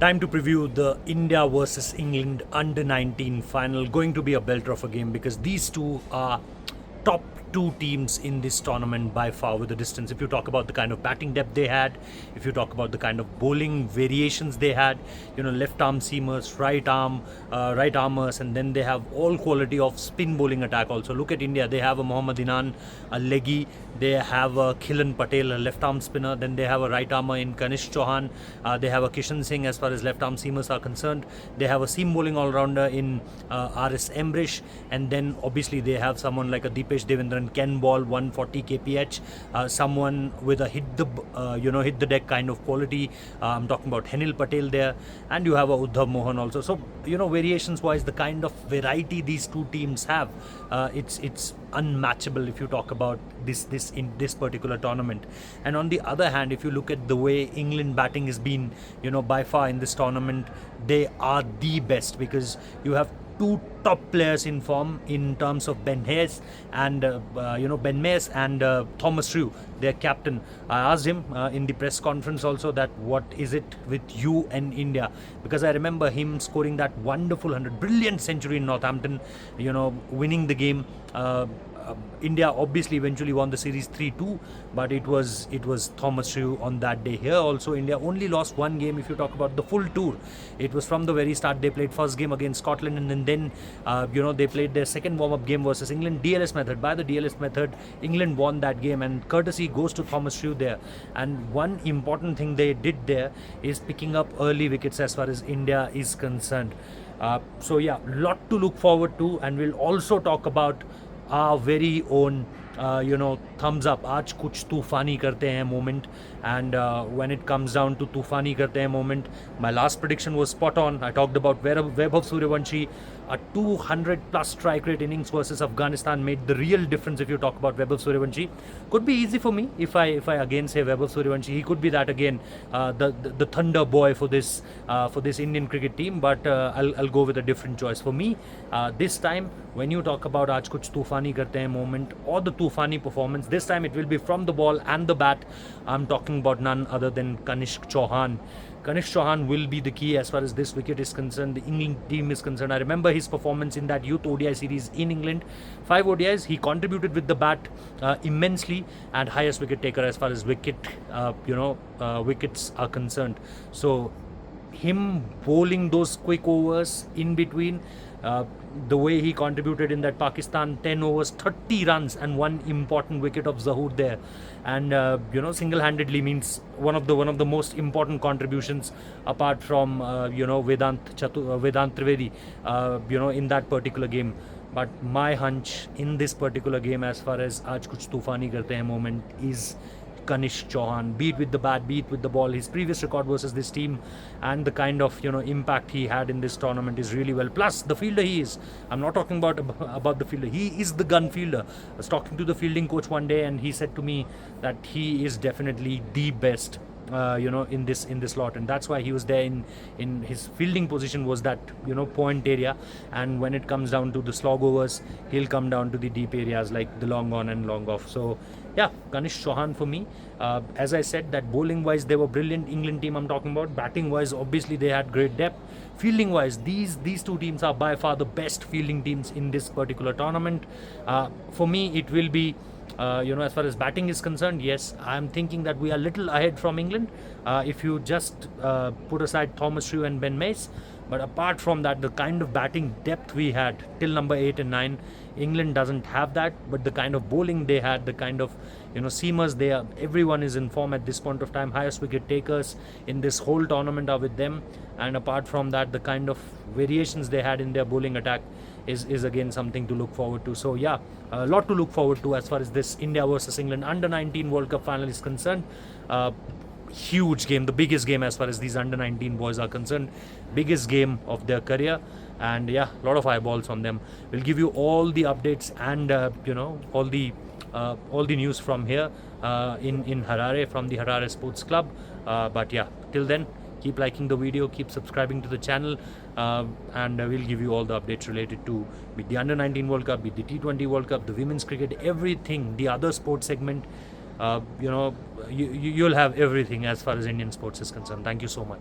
Time to preview the India versus England under-19 final. Going to be a belter of a game because these two are top two teams in this tournament by far with the distance. If you talk about the kind of batting depth they had, if you talk about the kind of bowling variations they had, left arm seamers, right armers, and then they have all quality of spin bowling attack also. Look at India, they have a Mohammad Inan, a leggy, they have a Khilan Patel, a left arm spinner, then they have a right armer in Kanishk Chouhan, they have a Kishan Singh as far as left arm seamers are concerned, they have a seam bowling all-rounder in RS Emrish, and then obviously they have someone like a Deepesh Devendran can ball 140 kph, someone with a hit the deck kind of quality. I'm talking about Henil Patel there, and you have a Uddhav Mohan also. So variations wise, the kind of variety these two teams have, it's unmatchable if you talk about this in this particular tournament. And on the other hand, if you look at the way England batting has been, by far in this tournament, they are the best because you have two top players in form in terms of Ben Hayes and Thomas Rue, their captain. I asked him in the press conference also that what is it with you and India, because I remember him scoring that wonderful 100, brilliant century in Northampton, winning the game. India obviously eventually won the series 3-2, but it was Thomas Rue on that day. Here also India only lost one game if you talk about the full tour. It was from the very start. They played first game against Scotland, and then they played their second warm-up game versus England, DLS method. By the DLS method, England won that game, and courtesy goes to Thomas Rue there. And one important thing they did there is picking up early wickets as far as India is concerned. So yeah, lot to look forward to, and we'll also talk about our very own thumbs up, aaj kuch Toofani karte hain moment. And when it comes down to Toofani karte hain moment, my last prediction was spot on. I talked about Vaibhav Sooryavanshi. A 200 plus strike rate innings versus Afghanistan made the real difference. If you talk about Vaibhav Sooryavanshi, could be easy for me if I again say Vaibhav Sooryavanshi. He could be that again, the thunder boy for this Indian cricket team. But I'll go with a different choice. For me, this time when you talk about aaj kuch Toofani karte hain moment or the Toofani performance, this time it will be from the ball and the bat. I'm talking about none other than Kanishk Chouhan. Kanishk Chouhan will be the key as far as this wicket is concerned, the England team is concerned. I remember his performance in that youth ODI series in England. 5 ODIs, he contributed with the bat immensely, and highest wicket taker as far as wickets are concerned. So him bowling those quick overs in between, the way he contributed in that Pakistan 10 overs, 30 runs and one important wicket of Zahoor there, and single-handedly means one of the most important contributions apart from Vedant Trivedi in that particular game. But my hunch in this particular game as far as aaj kuch Toofani karte hain moment is Kanishk Chouhan. Be it with the bat, be it with the ball, his previous record versus this team and the kind of impact he had in this tournament is really well. Plus the fielder he is. I'm not talking about the fielder. He is the gun fielder. I was talking to the fielding coach one day, and he said to me that he is definitely the best in this lot, and that's why he was there in his fielding position was that point area, and when it comes down to the slog overs, he'll come down to the deep areas like the long on and long off. So yeah, Kanishk Chouhan for me. As I said, that bowling wise they were brilliant. England team I'm talking about. Batting wise obviously they had great depth. Fielding wise, these two teams are by far the best fielding teams in this particular tournament. For me it will be as far as batting is concerned, yes, I'm thinking that we are a little ahead from England if you just put aside Thomas Rue and Ben Mace. But apart from that, the kind of batting depth we had till number 8 and 9, England doesn't have that. But the kind of bowling they had, the kind of seamers they are, everyone is in form at this point of time. Highest wicket takers in this whole tournament are with them. And apart from that, the kind of variations they had in their bowling attack is again something to look forward to. So yeah, a lot to look forward to as far as this India versus England under-19 World Cup final is concerned. Huge game, the biggest game as far as these under-19 boys are concerned, biggest game of their career, and yeah, a lot of eyeballs on them. We'll give you all the updates and all the news from here in Harare, from the Harare Sports Club. But yeah, till then, keep liking the video, keep subscribing to the channel, and we'll give you all the updates related to be the under-19 World Cup, be the T20 World Cup, the women's cricket, everything, the other sports segment. You'll have everything as far as Indian sports is concerned. Thank you so much.